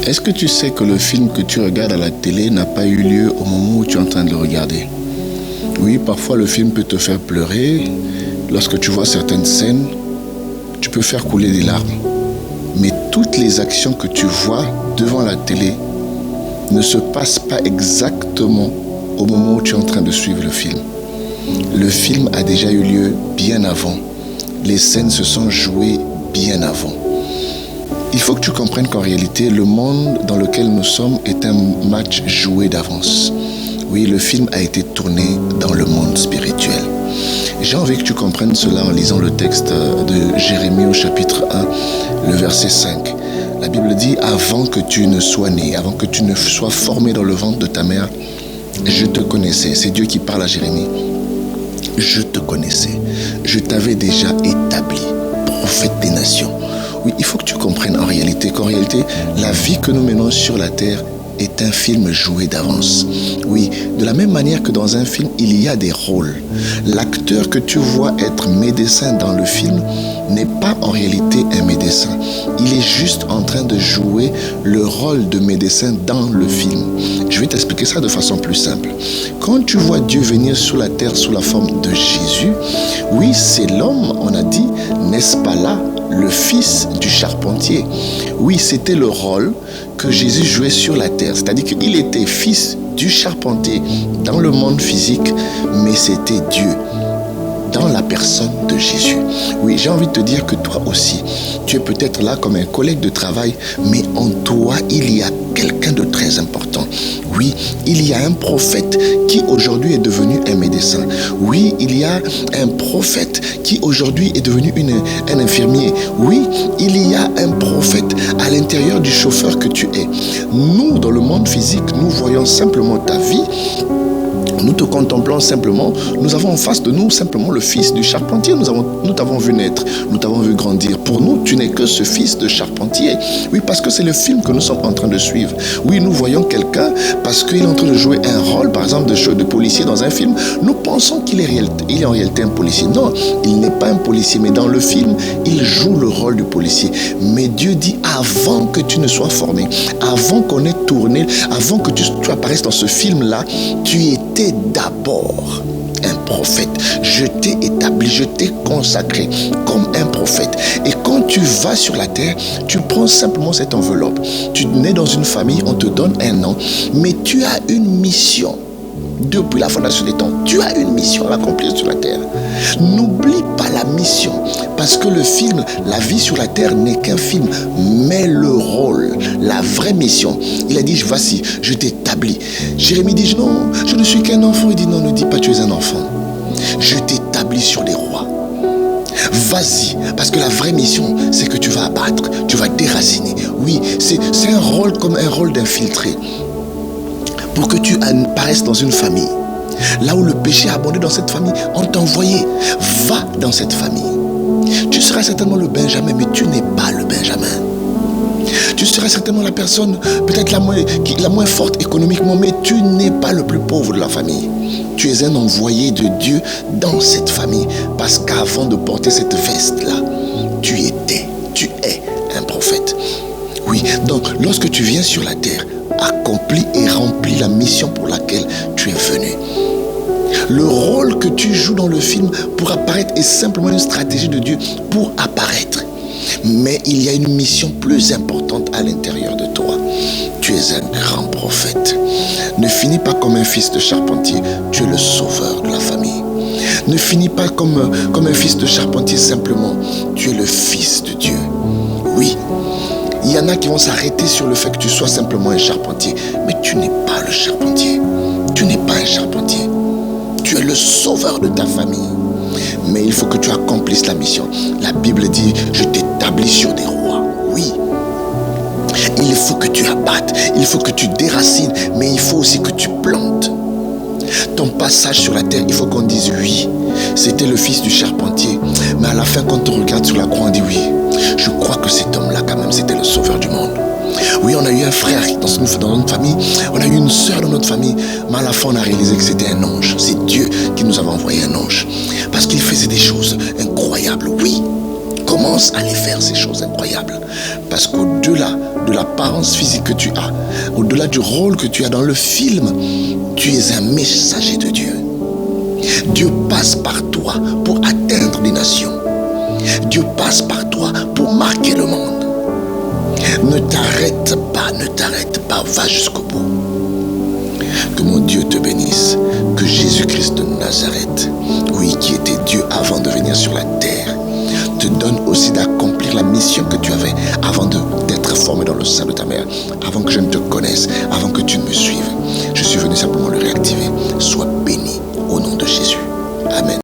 Est-ce que tu sais que le film que tu regardes à la télé n'a pas eu lieu au moment où tu es en train de le regarder? Oui, parfois le film peut te faire pleurer. Lorsque tu vois certaines scènes, tu peux faire couler des larmes. Mais toutes les actions que tu vois devant la télé ne se passent pas exactement au moment où tu es en train de suivre le film. Le film a déjà eu lieu bien avant. Les scènes se sont jouées bien avant. Il faut que tu comprennes qu'en réalité, le monde dans lequel nous sommes est un match joué d'avance. Oui, le film a été tourné dans le monde spirituel. J'ai envie que tu comprennes cela en lisant le texte de Jérémie au chapitre 1, le verset 5. La Bible dit, avant que tu ne sois né, avant que tu ne sois formé dans le ventre de ta mère, je te connaissais. C'est Dieu qui parle à Jérémie. Je te connaissais. Je t'avais déjà établi, prophète des nations. Oui, il faut que tu comprennes qu'en réalité, la vie que nous menons sur la terre est un film joué d'avance. Oui, de la même manière que dans un film, il y a des rôles. L'acteur que tu vois être médecin dans le film n'est pas en réalité un médecin. Il est juste en train de jouer le rôle de médecin dans le film. Je vais t'expliquer ça de façon plus simple. Quand tu vois Dieu venir sur la terre sous la forme de Jésus, oui, c'est l'homme, on a dit, n'est-ce pas là, le fils du charpentier. Oui, c'était le rôle que Jésus jouait sur la terre. C'est-à-dire qu'il était fils du charpentier dans le monde physique, mais c'était Dieu dans la personne de Jésus. Oui, j'ai envie de te dire que toi aussi, tu es peut-être là comme un collègue de travail, mais en toi, il y a quelqu'un de très important. Oui, il y a un prophète qui aujourd'hui est devenu un médecin. Oui, il y a un prophète qui aujourd'hui est devenu un infirmier. Oui, il y a un prophète à l'intérieur du chauffeur que tu es. Nous, dans le monde physique, nous voyons simplement ta vie. Nous te contemplons simplement, nous avons en face de nous simplement le fils du charpentier. Nous t'avons vu naître, nous t'avons vu grandir. Pour nous, tu n'es que ce fils de charpentier. Oui, parce que c'est le film que nous sommes en train de suivre. Oui, nous voyons quelqu'un parce qu'il est en train de jouer un rôle, par exemple, de policier dans un film. Nous pensons qu'il est en réalité un policier. Non, il n'est pas un policier, mais dans le film, il joue le rôle du policier. Mais Dieu dit, avant que tu ne sois formé, avant qu'on ait tourné, avant que tu apparaisses dans ce film-là, tu étais d'abord un prophète. Je t'ai établi, je t'ai consacré comme un prophète. Et quand tu vas sur la terre, tu prends simplement cette enveloppe. Tu nais dans une famille, on te donne un nom, mais tu as une mission. Depuis la fondation des temps, tu as une mission à accomplir sur la terre. N'oublie pas la mission, parce que le film, la vie sur la terre n'est qu'un film, mais le rôle, la vraie mission. Il a dit, voici, je t'établis. Jérémie dit, non, je ne suis qu'un enfant. Il dit, non, ne dis pas, tu es un enfant. Je t'établis sur les rois. Vas-y, parce que la vraie mission, c'est que tu vas abattre, tu vas déraciner. Oui, c'est un rôle comme un rôle d'infiltré. Pour que tu apparaisses dans une famille, là où le péché a abondé dans cette famille, on t'a envoyé. Va dans cette famille. Tu seras certainement le Benjamin, mais tu n'es pas le Benjamin. Tu seras certainement la personne peut-être la moins forte économiquement, mais tu n'es pas le plus pauvre de la famille. Tu es un envoyé de Dieu dans cette famille, parce qu'avant de porter cette veste-là, tu es un prophète. Oui, donc lorsque tu viens sur la terre, accomplis et remplis la mission pour laquelle tu es venu. Le rôle que tu joues dans le film pour apparaître est simplement une stratégie de Dieu pour apparaître. Mais il y a une mission plus importante à l'intérieur de toi. Tu es un grand prophète. Ne finis pas comme un fils de charpentier, tu es le sauveur de la famille. Ne finis pas comme un fils de charpentier simplement, tu es le fils de Dieu. Oui. Il y en a qui vont s'arrêter sur le fait que tu sois simplement un charpentier. Mais tu n'es pas le charpentier. Tu n'es pas un charpentier. Tu es le sauveur de ta famille. Mais il faut que tu accomplisses la mission. La Bible dit, je t'établis sur des rois. Oui. Il faut que tu abattes. Il faut que tu déracines. Mais il faut aussi que tu plantes. Ton passage sur la terre, il faut qu'on dise oui. C'était le fils du charpentier. Mais à la fin, quand on regarde sur la croix, on dit oui. Je crois que cet homme-là, quand même, c'était le sauveur du monde. Oui, on a eu un frère dans notre famille, on a eu une sœur dans notre famille, mais à la fin, on a réalisé que c'était un ange. C'est Dieu qui nous avait envoyé un ange. Parce qu'il faisait des choses incroyables. Oui, commence à les faire, ces choses incroyables. Parce qu'au-delà de l'apparence physique que tu as, au-delà du rôle que tu as dans le film, tu es un messager de Dieu. Dieu passe par toi pour atteindre les nations. Dieu passe par toi pour marquer le monde. Ne t'arrête pas, va jusqu'au bout. Que mon Dieu te bénisse, que Jésus-Christ de Nazareth, oui, qui était Dieu avant de venir sur la terre, te donne aussi d'accomplir la mission que tu avais avant d'être formé dans le sein de ta mère, avant que je ne te connaisse, avant que tu ne me suives. Je suis venu simplement le réactiver. Sois béni.